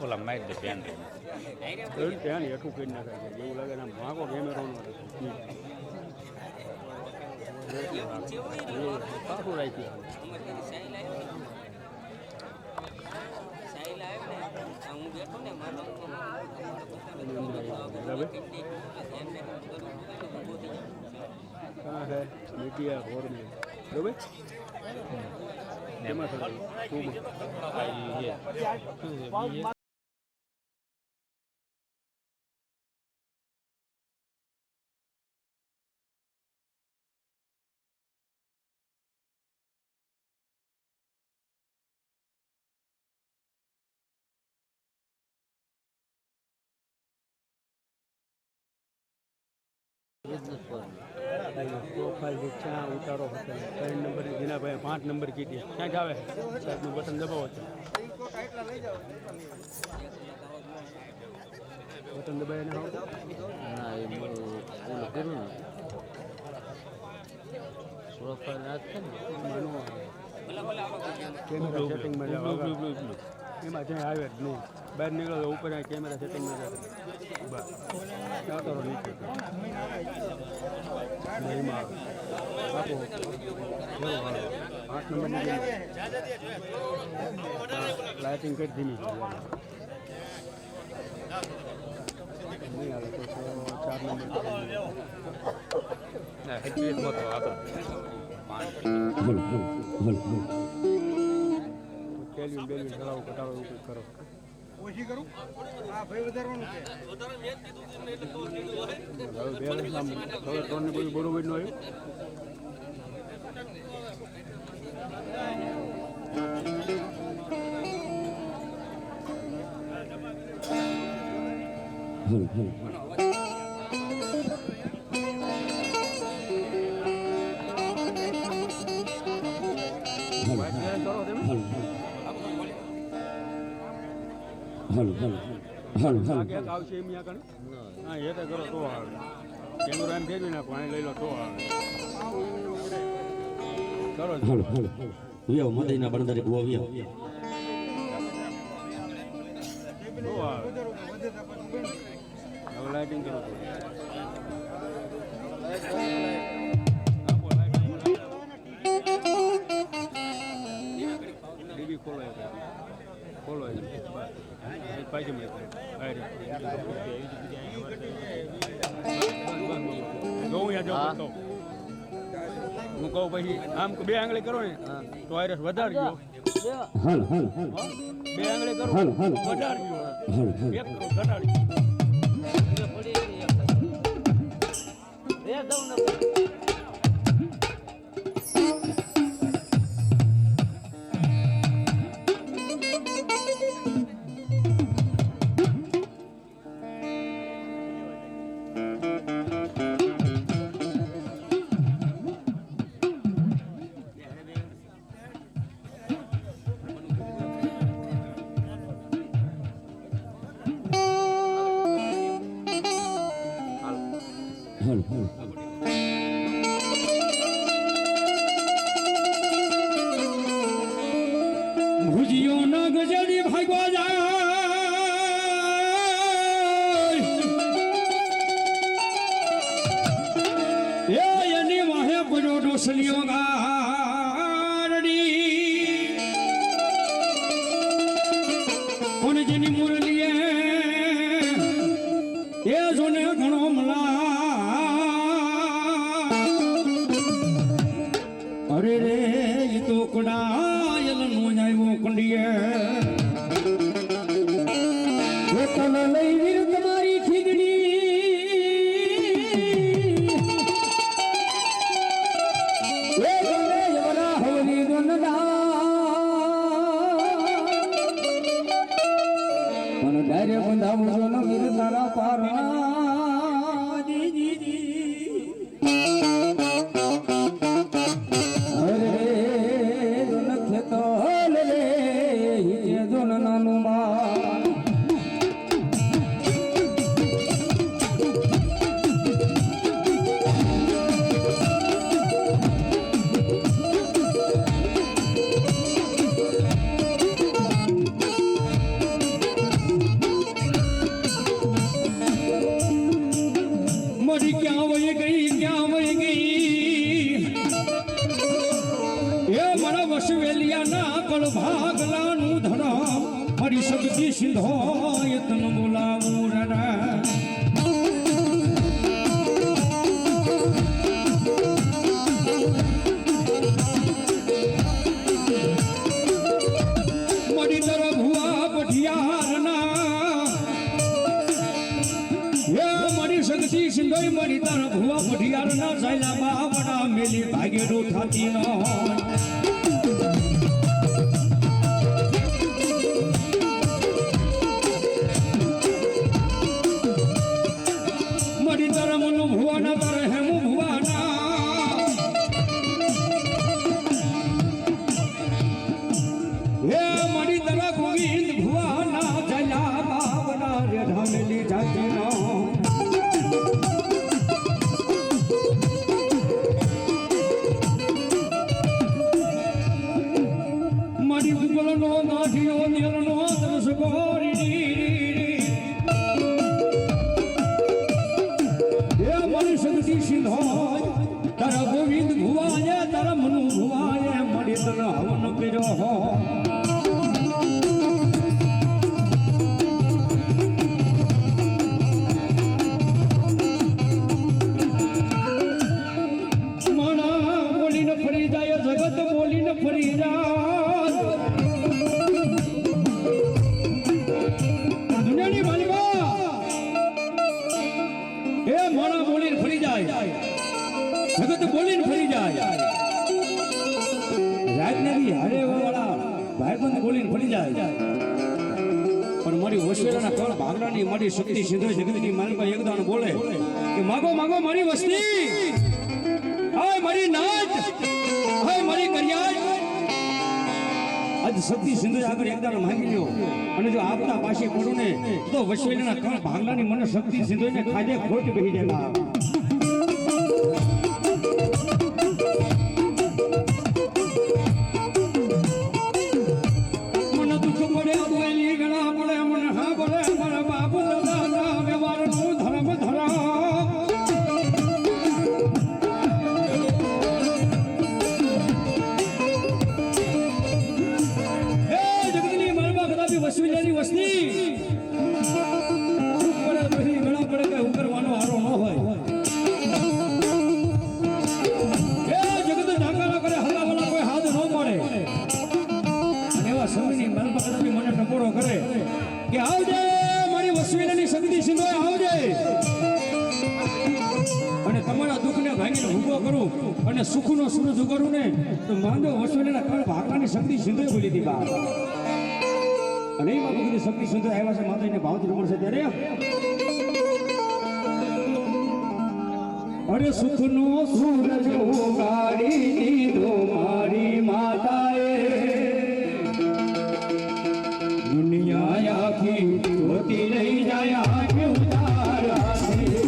ઓલા મારી દે pen pen હેઠું કરી નાખાય છે એવું લાગે ને માગો કેમેરો સારું રાખ્યું है मीडिया और में बराबर એમાં પ્રોફાઇલ ક્યાં ઉતારો હતો 3 નંબર જેના ભાઈ 5 નંબર કીધી ક્યાં જાવે સાહેબનું બટન દબાવો છે બટન દબાવીને આવો ના એ ઓલું કરું ને પ્રોફાઇલ આ છે ને માનો કેમેરા સેટિંગમાં જાવ એમાં જ્યાં આવે જ નહીં બહાર નીકળો ઉપર કેમેરા સેટિંગમાં જાય બસ ક્યાં કરો નીચે નહીં આપો 8 નંબરની લાઇટિંગ કરી ધીમી નહીં આવે તો 4 નંબર કેલ્યુમ બેલ્યુમ ચલાવો ઘટાડો ઉપયોગ કરો ઓછી કરું આ ભાઈ વધારવાનું છે હવે બેલેન્સ હવે 3 ને બધું બરોબર નું આવશે એમ યા હા એ તો કરો તો આવે કેમેરો એમ ફેરવી નાખો અહીં લઈ લો તો આવે કરો વ્યો મદઈના બંદરે ગોવ્યો તો આવે હવે લાઇટિંગ કરો તો ટીવી ખોલો પાછી મળે જોઉં યા જાઉં હું કહું પછી આમ 2 આંગળી કરો ને તો વાયરસ વધારજો 2 આંગળી કરો વધારજો 1 કરો ઘટાડજો ભુજિયો ન ગજડી ભાગવા જાય એની વાહે પડ્યો ડોસલીઓ ગારડી કોણ જેની મુરલીએ એ જોને ઘણો મલા અરે રે એ તો કડાયલ નો આવ્યો કંડીએ તને લઈ વીર તમારી ખીગડી એ મંગળ ભાગલાનું ધરમ મારી શક્તિ સિંધોય તન બોલાવું રા મારી તરફ ભુવા પઠિયારના હે મારી શક્તિ સિંધોય મારી તરફ ભુવા પઠિયારના સાયલા બાવડા મેલી ભાગેડો થાતી ન મારી તરફ મનુ ભુવાના તર હેમુ ભુવાના હે મારી તરફ ગોવિંદ ભુવાના જયા બાવડા રે ઢામેલી જાતી ન મારી ગુગલનો નાઠિયો નીલનો દરસ ગોરી હે મારી શક્તિ સિંધોય તારા ગોવિંદ ભુવાએ તારા મનુ ભુવાએ મારી તને હવન કર્યો હો મણા બોલીને ફરી જાય જગત બોલીને ફરી જાય દુનિયાની માલિકા એ મણા બોલીને ફરી જાય જગત બોલીને ફરી જાય રાજનગરી હારે વાળા ભાઈબંધ બોલીને ફરી જાય પણ મારી હોશિયારના કળ ભાગડાની મારી શક્તિ સિંધુ જગતની માલિકા એકદાન બોલે કે માગો માગો મારી વસ્તી હાય મારી નાચ હાય મારી કરિયાજ આજ શક્તિ સિંધુ આગળ એકદાન માંગી લ્યો અને જો આપતા પાછી પડું ને તો વસવેલીના કળ ભાગડાની મને શક્તિ સિંધુને ખાધે ખોટ બેહી જાય મને દુઃખ પડે દુએલી ગળા પડે મને હા પડે મારા બાપુ દાદા વ્યવહારનું ધર્મ ધરા વસવીલાની વસ્તી પડે બધી ગળા પડે કે ઉકરવાનો હારો ન હોય એ જગત ઢાંકાના કરે હલાવલા કોઈ હાથ ન મળે અને એવા સમયની મલબા કદાપી મને ટકોરો કરે કે આવજે મારી વસવીલાની શક્તિ સિંધોય આવજે અને તમારા દુઃખને ભાંગીને ઊભો કરું અને સુખનો સૂરજ ઉગાડું ને તો માંડો વસવીલાના કળ ભાગલાની શક્તિ સિંધોય બોલી હતી બા અને એ બાબુ કીધું શક્તિ સિંધુ આવ્યા છે માતાજીને ભાવથી રમણ છે ત્યારે અરે સુખનો સૂરજ ઉગાડી દીધો મારી માતાએ દુનિયા આખી હોતી રહી જાય આખી ઉતારાથી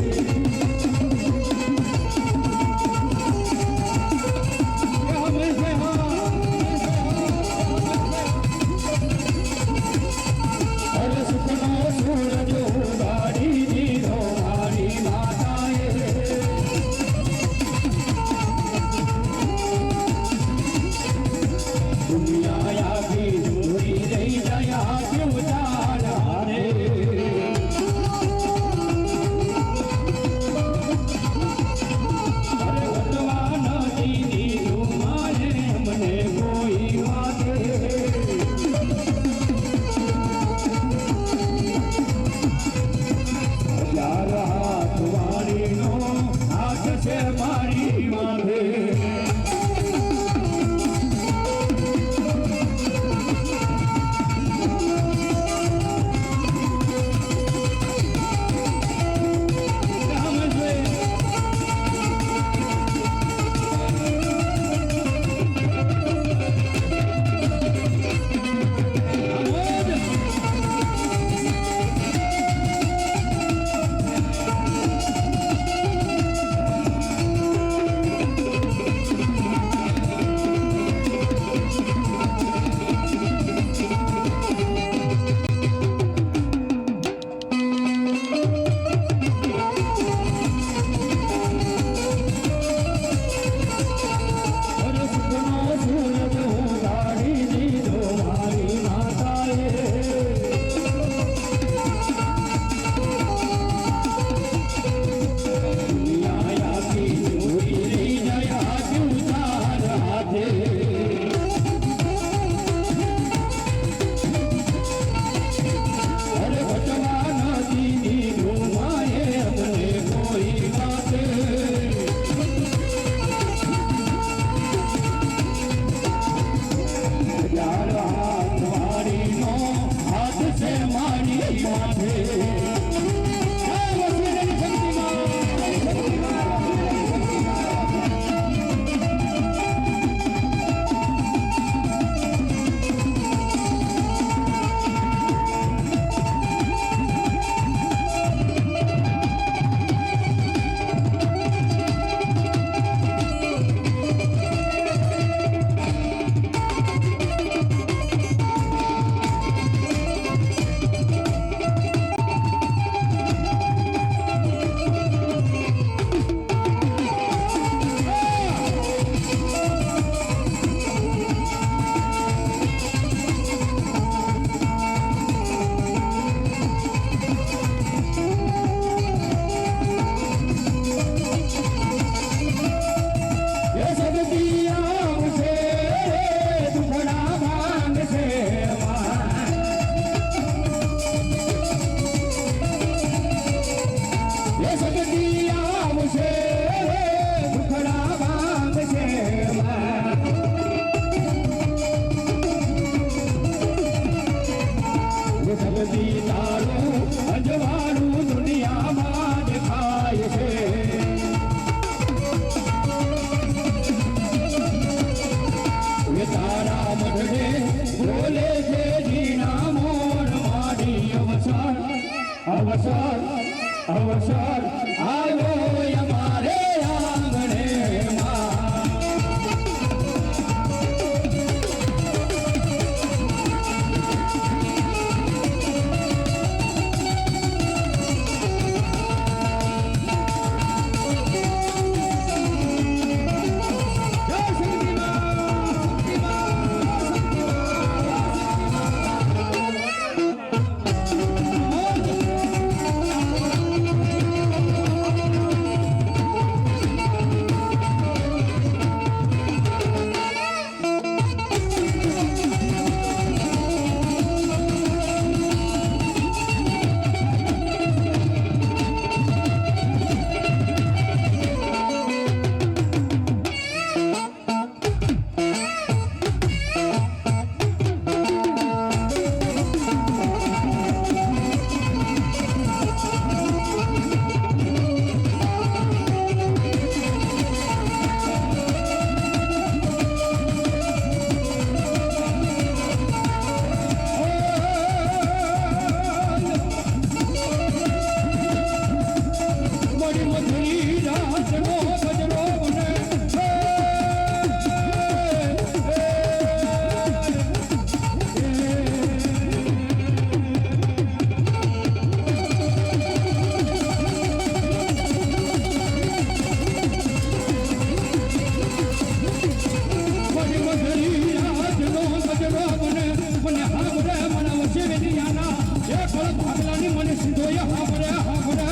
કળ ભાગલાની મને સીધો હાંભળે હાંભળે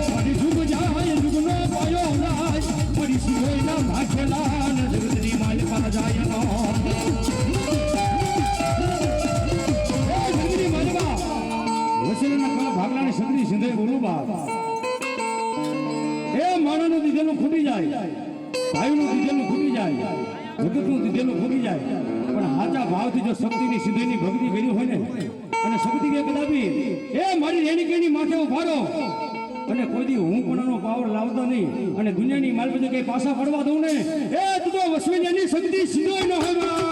મારી જુગ જાય જુગનો પાયો લાય મારી સીધોયના ભાગેલા ને જગતની માલિકા જાય નો જગતની માલિકા વસેલના કળ ભાગલાની સગડી સિંધે બોલું બાપ એ માણસનું દીધેલું ખૂટી જાય ભાઈનું દીધેલું ખૂટી જાય જગતનું દીધેલું ખૂટી જાય પણ હાચા ભાવથી જો શક્તિની સિદ્ધિની ભક્તિ કરી હોય ને અને શક્તિ કે કદાપી એ મારી રેણી કેણી માથે ઉભારો અને કોઈ દી હું પણ એનો પાવર લાવતો નહીં અને દુનિયાની માલ પછી કઈ પાછા પડવા દઉં ને એ તું તો વસવેલિયાની શક્તિ સીધો ન હોય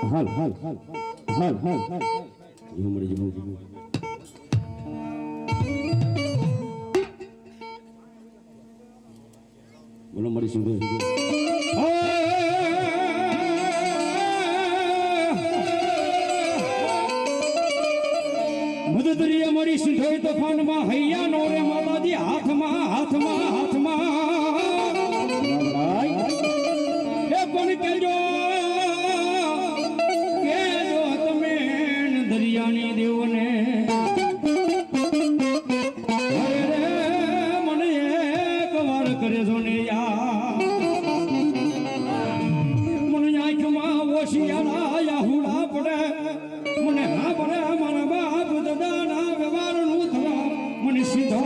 હાલ બોલો મારી સિંધુ મદદરી અમારી સિંધોઈ તોફાનમાં હૈયા નો રે માતાજી હાથમાં હાથમાં હાથમાં એ પણ કેજો તમે દરિયાની દેવને મને એક વાર કરે છો ને યા મને આંખમાં ઓશિયાળા યાહુડા પડે મને હા પડે મારા બાપ દાદાના વ્યવહારનું થવા મને સીધો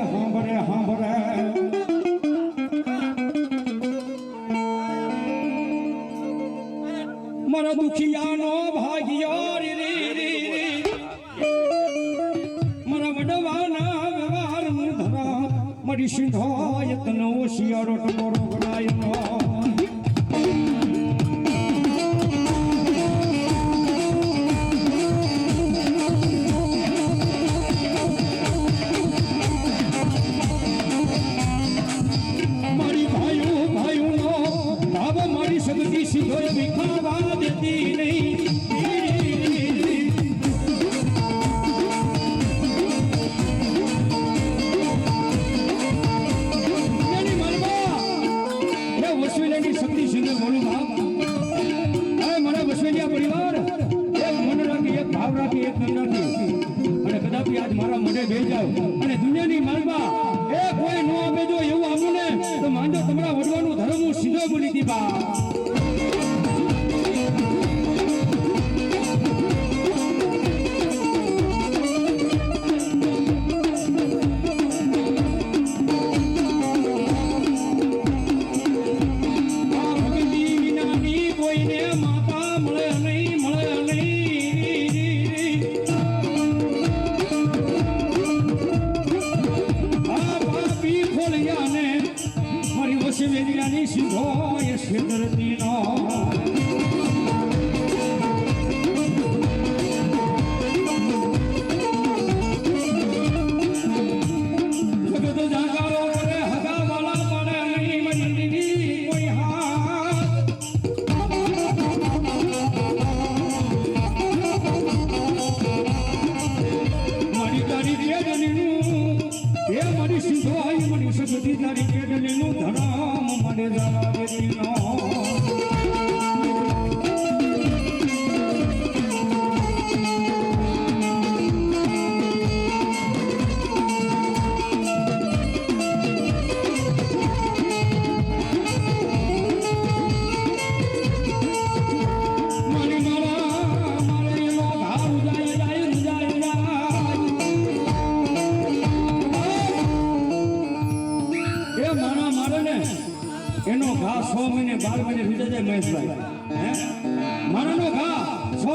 હાંભળે હાંભળે મારા દુખિયાનો ભાગ્યો મારા વડવાના વ્યવહારનું ધરા મારી સીધો યત્ન ઓશિયાળો ટકોરો ગણાયનો અને દુનિયાની માલમાં એ કોઈ નો આપે જો એવું આવું ને તો માંડો તમારા વડવાનું ધર્મ હું સીધો બોલી દી બા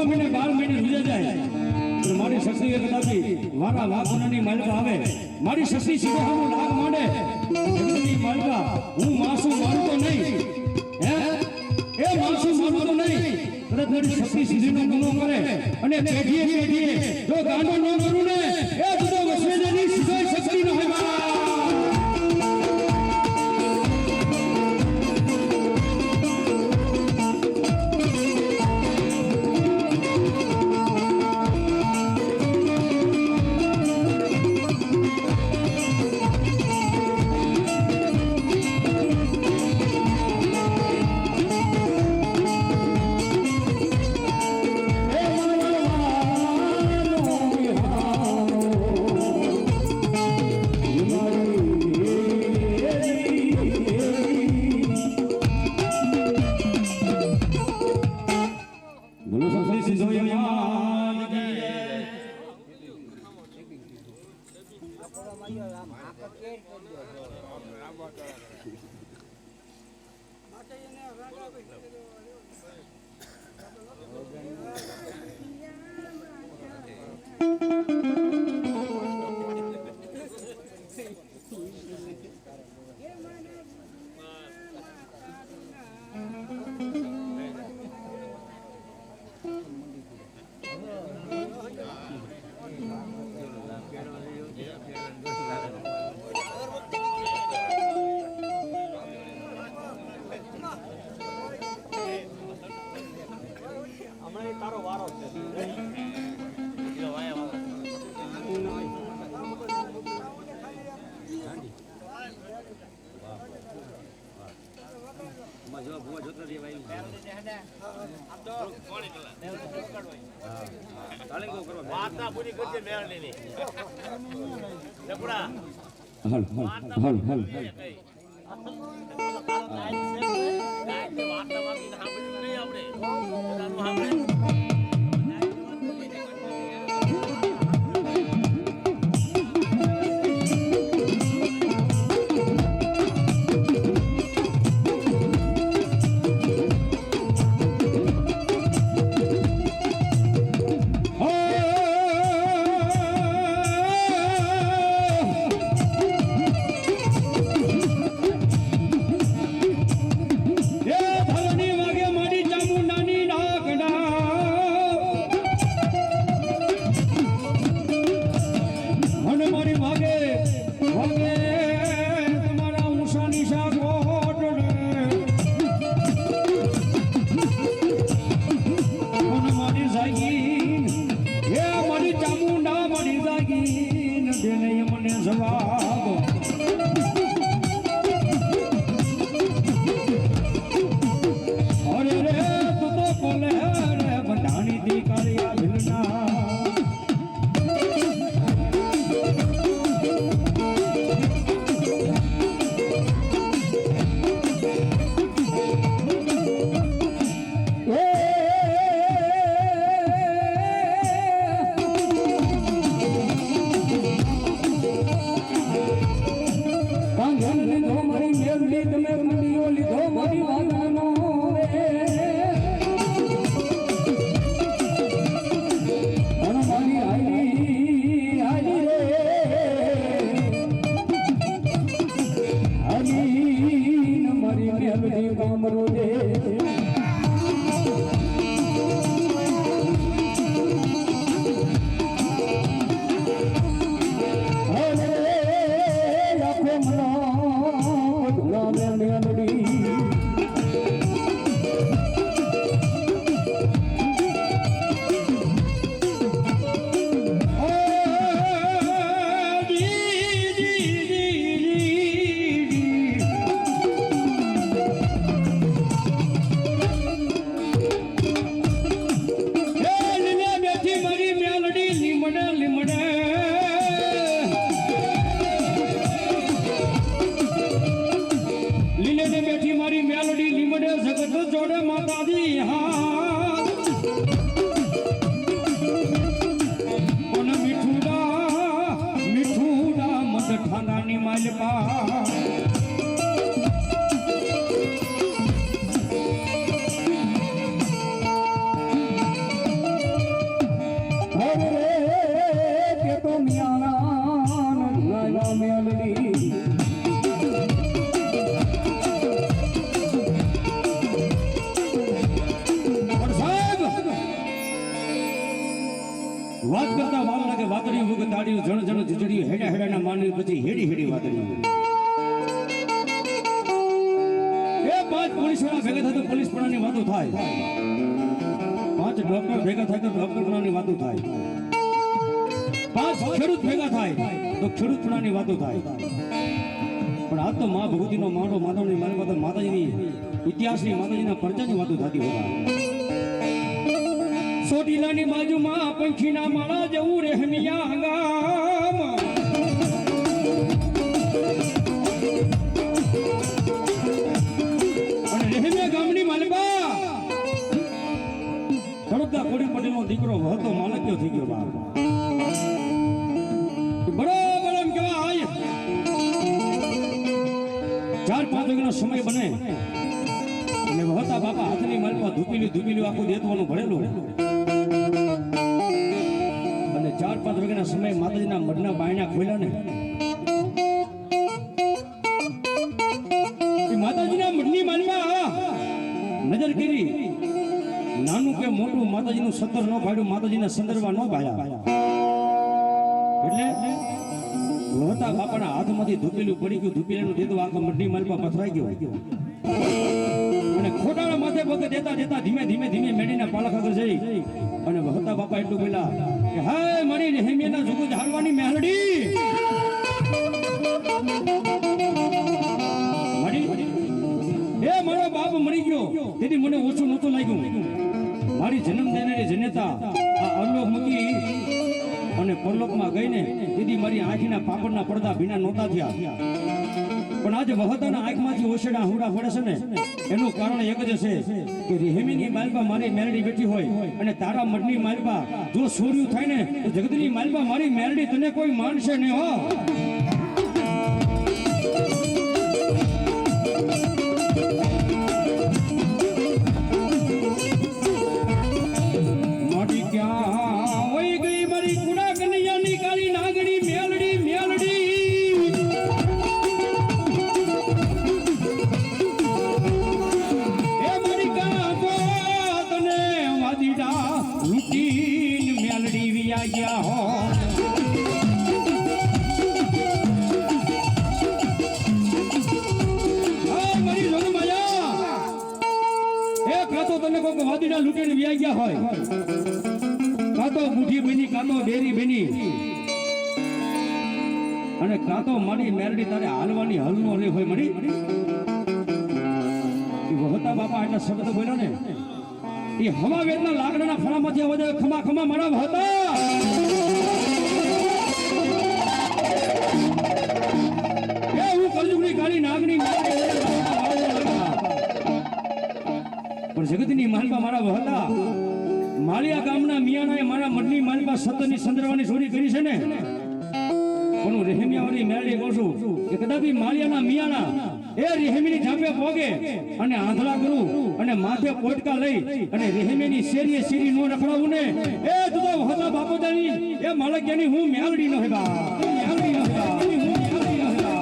મહિને 12 મહિને રૂજે જાય તો મારી શક્તિ એક દાબી વારા વાઘોની માલિકા આવે મારી શક્તિ સીધો હામો લાગ માંડે જગતની માલિકા હું માસું માનતો નહીં હે એ માસું માનતો નહીં કદાચ મારી શક્તિ સીધીનો ગુનો કરે અને પેઢીએ જો ગાંડો ન કરું ને એ બધો વસવેજની સીધો શક્તિ ન હોય તારો વારો છે વાર્તા પૂરી કરજે મેળની લેપડા વાર્તા વાત કરતા વાર લાગે વાદળિયું વગર તાળીયું જણ જણ ઝીઝડ્યું હેડા હેડાના માનવી પછી હેડી હેડી વાદળિયું એ પાંચ પોલીસવાળા ભેગા થાય તો પોલીસપણાની વાતો થાય પાંચ ડોક્ટર ભેગા થાય તો ડોક્ટરપણાની વાતો થાય પાંચ ખેડૂત ભેગા થાય તો ખેડૂતપણાની વાતો થાય પણ આ તો મા ભગવતીનો માંડો માધવની મારી વાતો માતાજીની ઇતિહાસની માતાજીના પરચાની વાતો થતી હોય સોટીલાની બાજુમાં પંખીના માળા જવું રહેમિયા ગામ અને રહેમિયા ગામની માલબા તડકા કોડી પટેલનો દીકરો હતો માલક્યો થઈ ગયો બાપ બરોબર એમ કેવા આય 4-5 વાગ્યાનો સમય બને અને વહતા બાપા હાથની માલમાં ધૂપીલું આખું દેતવાનું ભરેલું અને 4-5 વાગ્યાના સમય માતાજીના મઢના બાયણા ખોલ્યા ને માતાજીના મઢની માલમાં નજર કરી નાનું કે મોટું માતાજીનું સત્તર ન પાડ્યું માતાજીના સંદર્ભા ન પાડ્યા એટલે વહતા બાપાના હાથમાંથી ધૂપીલું પડી ગયું ધૂપીલાનું દેતું આખા મઢની માલમાં પથરાઈ ગયો અને ખોટાળા માથે પગ દેતા દેતા ધીમે ધીમે મેડીના પાલખ આગળ જઈ અને વહતા બાપા એટલું બોલ્યા કે હાય મારી રહેમિયાના જુગુ ઝાડવાની મેલડી એ મારો બાપ મરી ગયો તેથી મને ઓછું નહોતું લાગ્યું મારી જન્મ દેનારી જનેતા આ અરલોક મૂકી અને પરલોકમાં ગઈને તેથી મારી આંખના પાપડના પડદા ભીના નહોતા થયા પણ આજે વહતાના આંખમાંથી ઓછેડા હુડા પડે છે ને એનું કારણ એક જ છે કે રેહમીની માલબા મારી મેલડી બેઠી હોય અને તારા મઢની માલબા જો સોર્યું થાય ને તો જગતની માલબા મારી મેલડી તને કોઈ માનશે નહીં હો મારી ક્યાં વઈ ગઈ મારી કુડા કનૈયાની કાળી નાગણી મેલડી મેલડી મેલડી વિયા ગયા હો મારી જોગમાયા એ કાતો તને કોક વાદીડા લૂટીને વિયા ગયા હોય કાતો બુઢી બની કાતો ડેરી બની અને કાતો મારી મેલડી તારે હાલવાની હલનો રે હોય મળી વહતા બાપા એટલા શબ્દ બોલ્યો ને એ હવા વેદના લાકડાના ફળામાંથી અવાજ ખમા ખમા મારા હતા એ હું કલયુગની કાળી નાગની પણ જગતની માલપા મારા વહતા માલિયા ગામના મિયાણાએ મારા મઢની માલપા સતરની સંદર્ભની ચોરી કરી છે ને પણ હું રહેમિયાવાળી મેળવી કહું છું કે કદાચ માલિયાના મિયાણા એ રેહમીની ઝાંપે પોગે અને આંધળા કરું અને માથે પોટકા લઈ અને રેહમીની શેરીએ શેરી નો રખડાવું ને એ તું હતા બાપોદાની એ માલકિયાની હું મેલડી નો હેબા મેલડી નો હેબા હું મેલડી નો હેબા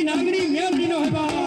નાગણી મેલડી નો હબા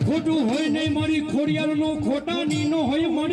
ખોટું હોય નહીં મારી ખોડિયાર નો ખોટા ની નો હોય મારી